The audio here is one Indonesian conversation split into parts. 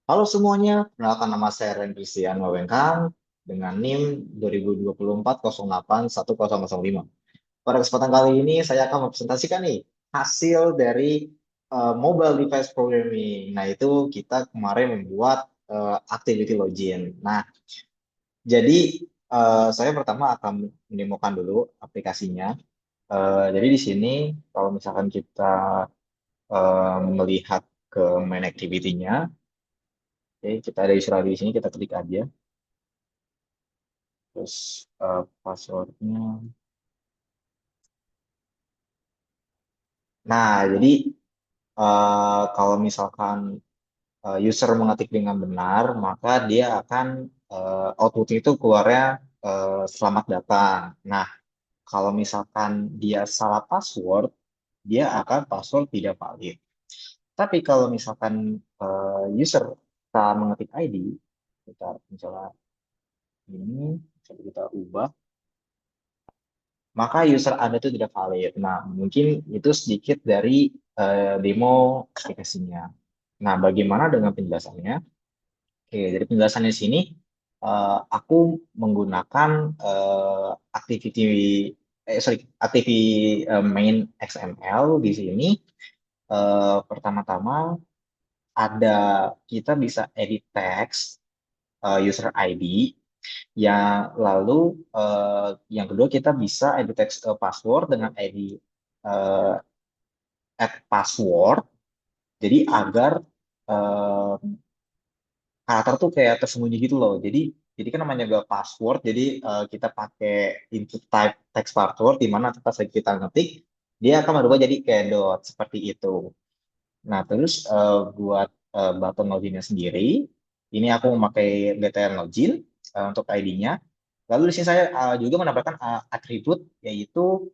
Halo semuanya, perkenalkan nama saya Ren Christian Wawengkang dengan NIM 2024-08-1005. Pada kesempatan kali ini saya akan mempresentasikan nih hasil dari mobile device programming. Nah, itu kita kemarin membuat activity login. Nah, jadi saya pertama akan mendemokan dulu aplikasinya. Jadi di sini kalau misalkan kita melihat ke main activity-nya, oke, kita ada Israel di sini, kita klik aja. Terus passwordnya. Nah, jadi kalau misalkan user mengetik dengan benar, maka dia akan output itu keluarnya selamat datang. Nah, kalau misalkan dia salah password, dia akan password tidak valid. Tapi kalau misalkan user kita mengetik ID, kita misalnya ini, coba kita ubah, maka user Anda itu tidak valid. Nah, mungkin itu sedikit dari demo aplikasinya. Nah, bagaimana dengan penjelasannya? Oke, dari penjelasannya di sini, aku menggunakan activity, activity main XML di sini. Pertama-tama ada kita bisa edit text user ID. Ya, lalu yang kedua kita bisa edit text password dengan ID eh, add password. Jadi agar eh, karakter tuh kayak tersembunyi gitu loh. Jadi kan namanya juga password. Jadi kita pakai input type text password di mana pas lagi kita ngetik dia akan berubah jadi kayak dot seperti itu. Nah, terus buat button loginnya sendiri, ini aku memakai BTN login untuk ID-nya. Lalu di sini saya juga menambahkan atribut yaitu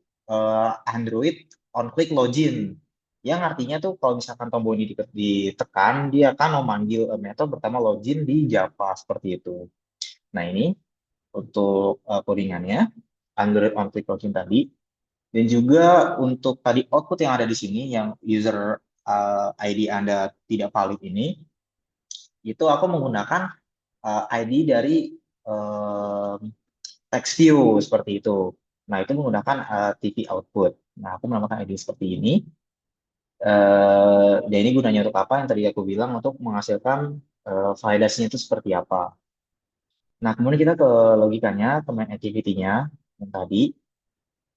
Android on click login. Yang artinya tuh kalau misalkan tombol ini ditekan, dia akan memanggil metode pertama login di Java seperti itu. Nah, ini untuk codingannya Android on click login tadi. Dan juga untuk tadi output yang ada di sini yang user ID Anda tidak valid ini, itu aku menggunakan ID dari eh, text view seperti itu. Nah, itu menggunakan TV output. Nah, aku menambahkan ID seperti ini. Dan ini gunanya untuk apa? Yang tadi aku bilang untuk menghasilkan validasinya itu seperti apa. Nah, kemudian kita ke logikanya, ke main activity-nya yang tadi.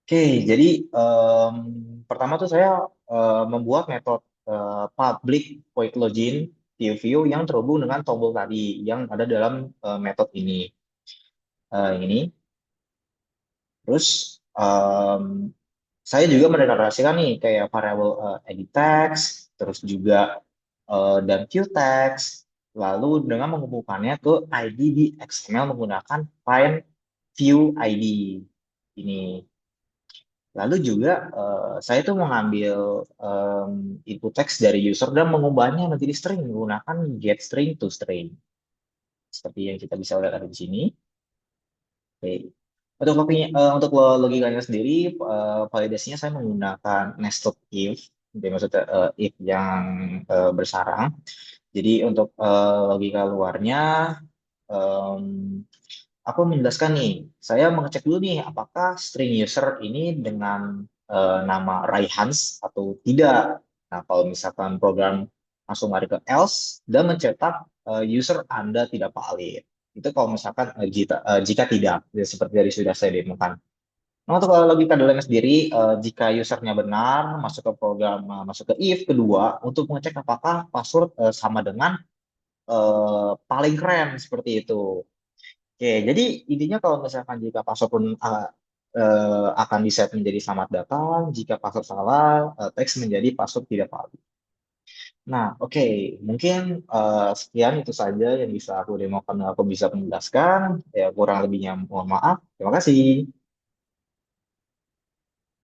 Oke, jadi em, pertama tuh saya membuat metode public void login view yang terhubung dengan tombol tadi yang ada dalam metode ini. Ini. Terus em, saya juga mendeklarasikan nih kayak variabel edit text, terus juga dan view text, lalu dengan menghubungkannya ke ID di XML menggunakan find view ID ini. Lalu juga saya tuh mengambil input text dari user dan mengubahnya menjadi string menggunakan get string to string. Seperti yang kita bisa lihat ada di sini. Oke. Untuk logikanya sendiri, validasinya saya menggunakan nested if, jadi maksudnya if yang bersarang. Jadi untuk logika luarnya, em, aku menjelaskan nih, saya mengecek dulu nih apakah string user ini dengan nama Raihans atau tidak. Nah, kalau misalkan program langsung lari ke else dan mencetak user Anda tidak valid. Itu kalau misalkan jika tidak, ya, seperti dari sudah saya demokan. Nah, untuk logika dalamnya sendiri, jika usernya benar, masuk ke program, masuk ke if kedua, untuk mengecek apakah password sama dengan paling keren, seperti itu. Oke, jadi intinya kalau misalkan jika password pun akan di-set menjadi selamat datang, jika password salah, teks menjadi password tidak valid. Nah, oke, mungkin sekian itu saja yang bisa aku demokan, aku bisa menjelaskan. Ya, kurang lebihnya mohon maaf. Terima kasih.